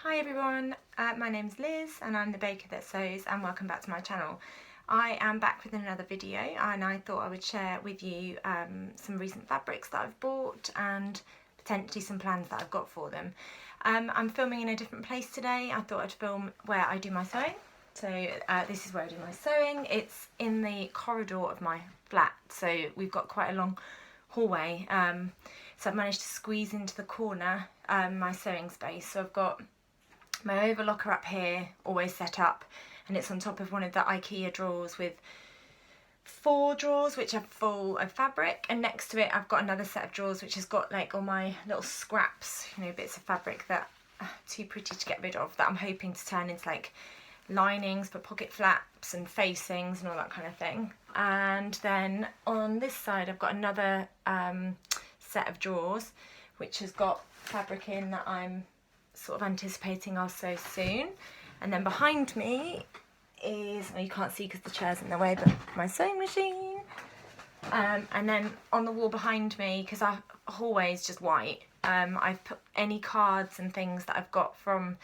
Hi everyone, my name's Liz and I'm the baker that sews, and welcome back to my channel. I am back with another video and I thought I would share with you some recent fabrics that I've bought and potentially some plans that I've got for them. I'm filming in a different place today. I thought I'd film where I do my sewing. So this is where I do my sewing. It's in the corridor of my flat, so we've got quite a long hallway. So I've managed to squeeze into the corner my sewing space. So I've got my overlocker up here, always set up, and it's on top of one of the IKEA drawers with 4 drawers which are full of fabric, and next to it I've got another set of drawers which has got like all my little scraps, you know, bits of fabric that are too pretty to get rid of, that I'm hoping to turn into like linings for pocket flaps and facings and all that kind of thing. And then on this side I've got another set of drawers which has got fabric in that I'm sort of anticipating I'll sew soon. And then behind me is, well, you can't see because the chair's in the way, but my sewing machine. And then on the wall behind me, because our hallway is just white, I've put any cards and things that I've got from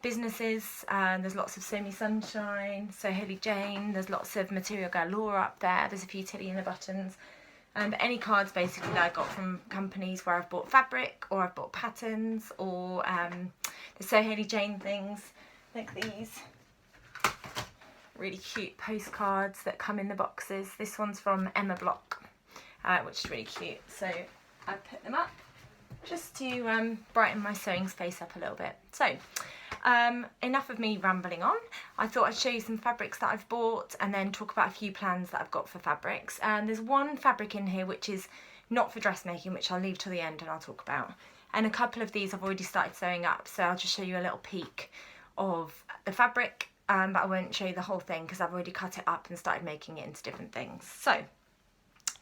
businesses. There's lots of Sammy Sunshine, Sahara Jane, there's lots of Material Galore up there, there's a few Tilly in the buttons. But any cards basically that I got from companies where I've bought fabric or I've bought patterns, or the Sahara Jane things like these really cute postcards that come in the boxes. This one's from Emma Block, which is really cute. So I put them up just to brighten my sewing space up a little bit. So enough of me rambling on. I thought I'd show you some fabrics that I've bought and then talk about a few plans that I've got for fabrics. And there's one fabric in here which is not for dressmaking, which I'll leave till the end and I'll talk about. And a couple of these I've already started sewing up, so I'll just show you a little peek of the fabric, but I won't show you the whole thing because I've already cut it up and started making it into different things. So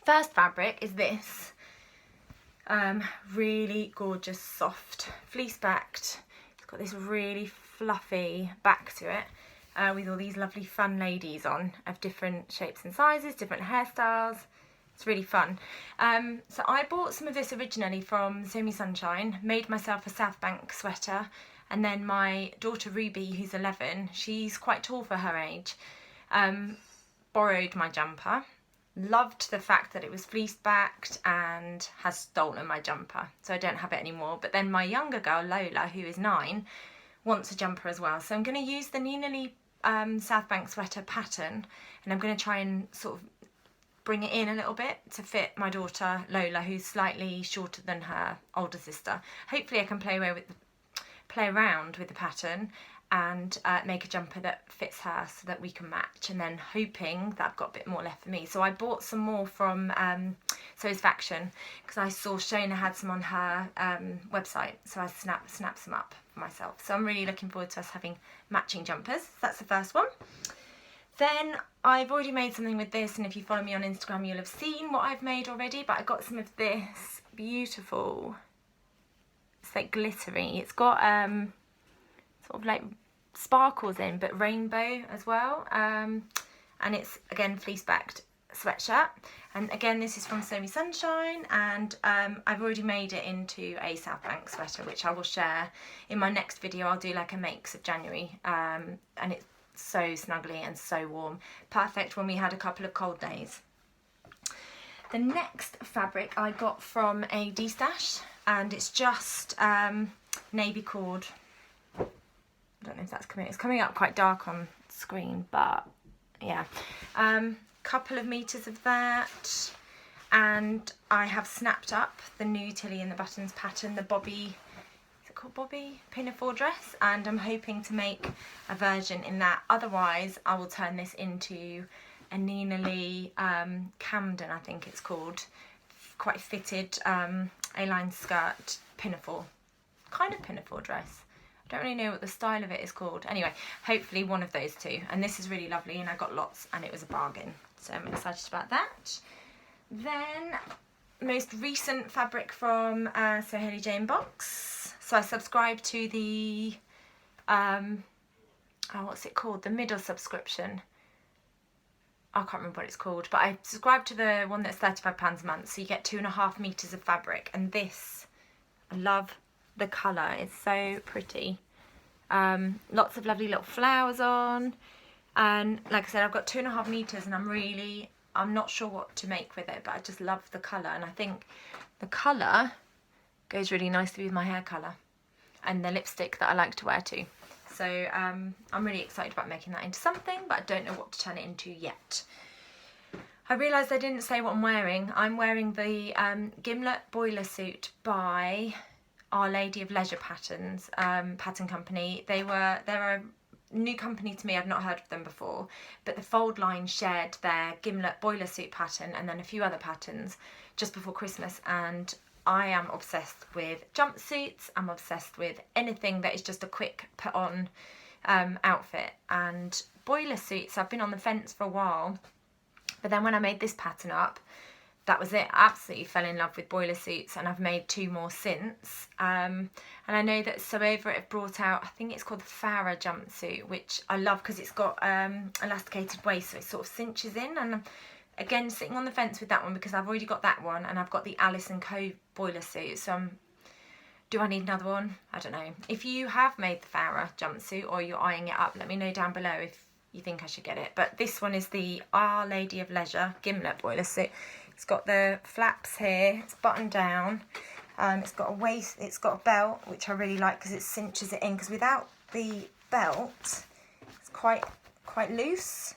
first fabric is this really gorgeous soft fleece backed. It's got this really fluffy back to it with all these lovely fun ladies on of different shapes and sizes, different hairstyles. It's really fun. So I bought some of this originally from Sammy Sunshine, made myself a South Bank sweater, and then my daughter Ruby, who's 11, she's quite tall for her age, borrowed my jumper, loved the fact that it was fleece backed, and has stolen my jumper, so I don't have it anymore. But then my younger girl Lola, who is 9, wants a jumper as well, so I'm going to use the Nina Lee South Bank sweater pattern, and I'm going to try and sort of bring it in a little bit to fit my daughter Lola, who's slightly shorter than her older sister. Hopefully I can play around with the pattern and make a jumper that fits her so that we can match, and then hoping that I've got a bit more left for me. So I bought some more from Sewsfaction because I saw Shona had some on her website, so I snapped some up for myself. So I'm really looking forward to us having matching jumpers. That's the first one. Then I've already made something with this, and if you follow me on Instagram you'll have seen what I've made already, but I got some of this beautiful, it's like glittery, it's got sort of like sparkles in, but rainbow as well, and it's again fleece backed sweatshirt, and again this is from Sammy Sunshine, and I've already made it into a South Bank sweater which I will share in my next video. I'll do like a makes of January, and it's so snuggly and so warm, perfect when we had a couple of cold days. The next fabric I got from a D-stash, and it's just navy cord. I don't know if that's coming, it's coming up quite dark on screen, but yeah, couple of meters of that. And I have snapped up the new Tilly in the Buttons pattern, the Bobby, is it called Bobby pinafore dress, and I'm hoping to make a version in that. Otherwise I will turn this into a Nina Lee Camden, I think it's called, quite fitted A-line skirt pinafore, kind of pinafore dress. I don't really know what the style of it is called. Anyway, hopefully one of those two. And this is really lovely, and I got lots, and it was a bargain. So I'm excited about that. Then, most recent fabric from Sahara Jane box. So I subscribed to the, what's it called? The middle subscription. I can't remember what it's called, but I subscribed to the one that's £35 a month, so you get 2.5 meters of fabric. And this, I love the colour, it's so pretty. Lots of lovely little flowers on. And like I said, I've got 2.5 meters, and I'm not sure what to make with it, but I just love the colour, and I think the colour goes really nicely with my hair colour and the lipstick that I like to wear too. So I'm really excited about making that into something, but I don't know what to turn it into yet. I realised I didn't say what I'm wearing. I'm wearing the Gimlet boiler suit by Our Lady of Leisure Patterns pattern company. They're a new company to me. I've not heard of them before, but the Fold line shared their Gimlet boiler suit pattern and then a few other patterns just before Christmas, and I am obsessed with jumpsuits. I'm obsessed with anything that is just a quick put on outfit, and boiler suits, I've been on the fence for a while, but then when I made this pattern up, that was it. I absolutely fell in love with boiler suits, and I've made 2 more since. And I know that So Over It have brought out, I think it's called the Sahara jumpsuit, which I love because it's got elasticated waist, so it sort of cinches in. And again, sitting on the fence with that one because I've already got that one, and I've got the Alice & Co boiler suit. So do I need another one? I don't know. If you have made the Sahara jumpsuit or you're eyeing it up, let me know down below if you think I should get it. But this one is the Our Lady of Leisure Gimlet boiler suit. It's got the flaps here, it's buttoned down, it's got a waist, it's got a belt, which I really like because it cinches it in, because without the belt it's quite loose,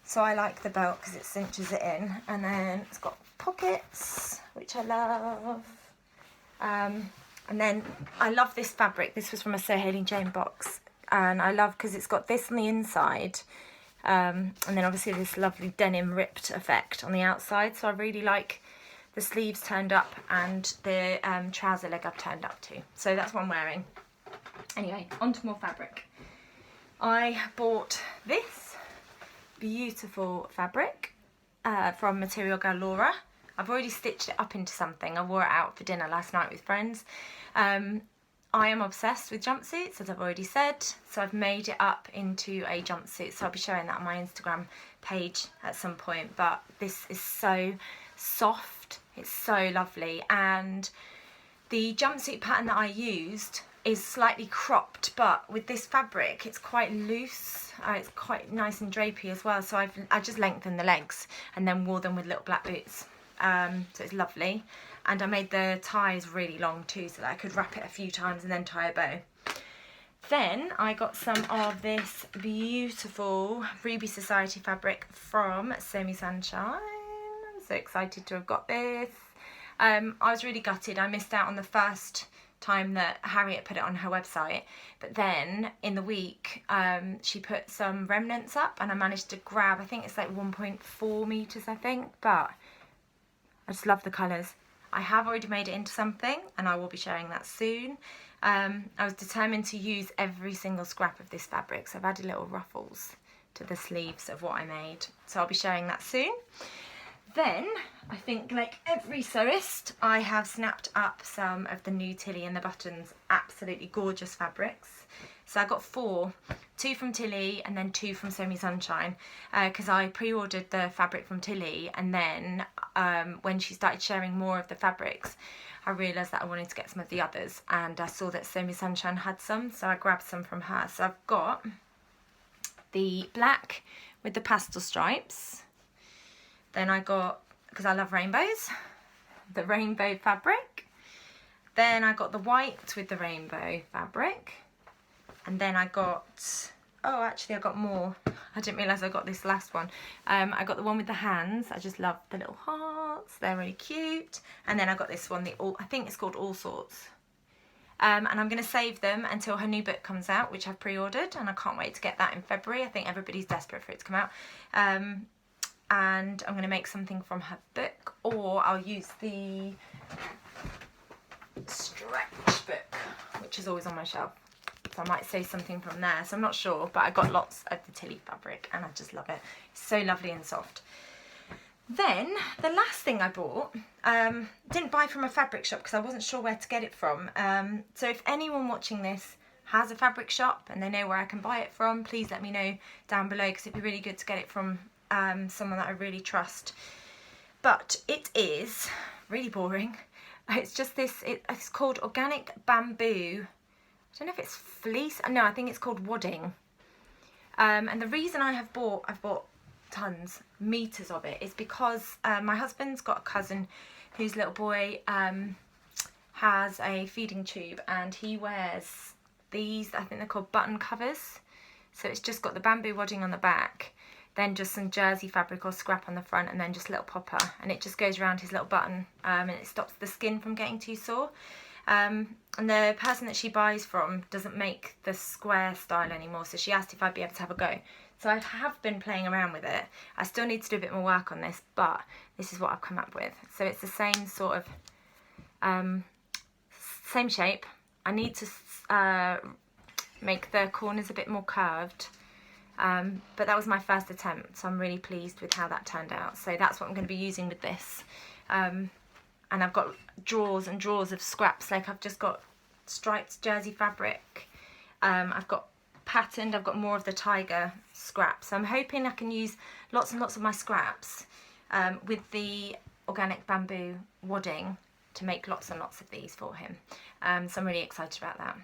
so I like the belt because it cinches it in. And then it's got pockets, which I love, and then I love this fabric. This was from a Sahara Jane box, and I love because it's got this on the inside, and then obviously this lovely denim ripped effect on the outside. So I really like the sleeves turned up and the trouser leg I've turned up too. So that's what I'm wearing. Anyway, on to more fabric. I bought this beautiful fabric from Material Galore. I've already stitched it up into something. I wore it out for dinner last night with friends. I am obsessed with jumpsuits, as I've already said, so I've made it up into a jumpsuit, so I'll be showing that on my Instagram page at some point. But this is so soft, it's so lovely, and the jumpsuit pattern that I used is slightly cropped, but with this fabric it's quite loose, it's quite nice and drapey as well, so I just lengthened the legs and then wore them with little black boots, so it's lovely. And I made the ties really long too, so that I could wrap it a few times and then tie a bow. Then I got some of this beautiful Ruby Society fabric from Sammy Sunshine. I'm so excited to have got this. I was really gutted. I missed out on the first time that Harriet put it on her website, but then in the week she put some remnants up, and I managed to grab, I think it's like 1.4 meters, I think, but I just love the colours. I have already made it into something, and I will be sharing that soon. I was determined to use every single scrap of this fabric, so I've added little ruffles to the sleeves of what I made, so I'll be sharing that soon. Then, I think like every sewist, I have snapped up some of the new Tilly and the Buttons absolutely gorgeous fabrics. So I got 4, 2 from Tilly and then 2 from Sammy Sunshine, because I pre-ordered the fabric from Tilly, and then when she started sharing more of the fabrics, I realised that I wanted to get some of the others, and I saw that Sammy Sunshine had some, so I grabbed some from her. So I've got the black with the pastel stripes. Then I got, because I love rainbows, the rainbow fabric. Then I got the white with the rainbow fabric. And then I got, oh actually I got more. I didn't realise I got this last one. I got the one with the hands. I just love the little hearts. They're really cute. And then I got this one, I think it's called All Sorts. And I'm going to save them until her new book comes out, which I've pre-ordered. And I can't wait to get that in February. I think everybody's desperate for it to come out. And I'm going to make something from her book, or I'll use the stretch book, which is always on my shelf. So I might say something from there, so I'm not sure, but I got lots of the Tilly fabric and I just love it. It's so lovely and soft. Then the last thing I bought, didn't buy from a fabric shop because I wasn't sure where to get it from. So if anyone watching this has a fabric shop and they know where I can buy it from, please let me know down below, because it'd be really good to get it from someone that I really trust. But it is really boring. It's just this, it's called Organic Bamboo I don't know if it's fleece. No, I think it's called wadding. And the reason I've bought tons, meters of it, is because my husband's got a cousin whose little boy has a feeding tube, and he wears these, I think they're called button covers. So it's just got the bamboo wadding on the back, then just some jersey fabric or scrap on the front, and then just a little popper, and it just goes around his little button, and it stops the skin from getting too sore. And the person that she buys from doesn't make the square style anymore, so she asked if I'd be able to have a go. So I have been playing around with it. I still need to do a bit more work on this, but this is what I've come up with. So it's the same sort of same shape. I need to make the corners a bit more curved, but that was my first attempt, so I'm really pleased with how that turned out. So that's what I'm going to be using with this. And I've got drawers and drawers of scraps. Like, I've just got striped jersey fabric, I've got patterned, I've got more of the tiger scraps. So I'm hoping I can use lots and lots of my scraps with the organic bamboo wadding to make lots and lots of these for him. So I'm really excited about that.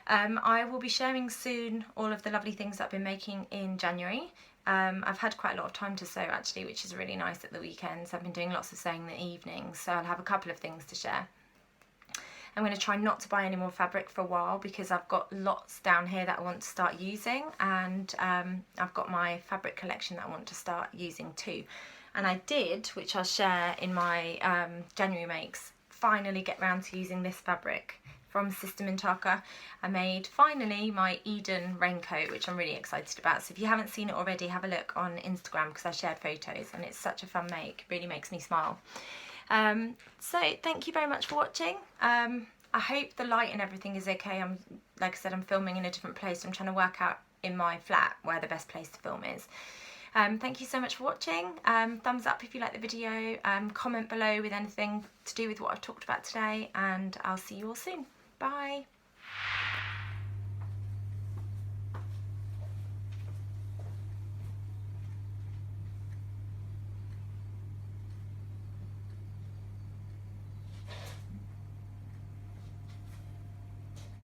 I will be sharing soon all of the lovely things that I've been making in January. I've had quite a lot of time to sew actually, which is really nice at the weekends. I've been doing lots of sewing in the evenings, so I'll have a couple of things to share. I'm going to try not to buy any more fabric for a while because I've got lots down here that I want to start using, and I've got my fabric collection that I want to start using too. And I did, which I'll share in my January makes, finally get round to using this fabric from Sister Mintaka. I made finally my Eden raincoat, which I'm really excited about. So if you haven't seen it already, have a look on Instagram because I shared photos, and it's such a fun make. It really makes me smile. So thank you very much for watching. I hope the light and everything is okay. Like I said, I'm filming in a different place. I'm trying to work out in my flat where the best place to film is. Thank you so much for watching. Thumbs up if you like the video. Comment below with anything to do with what I've talked about today, and I'll see you all soon. Bye.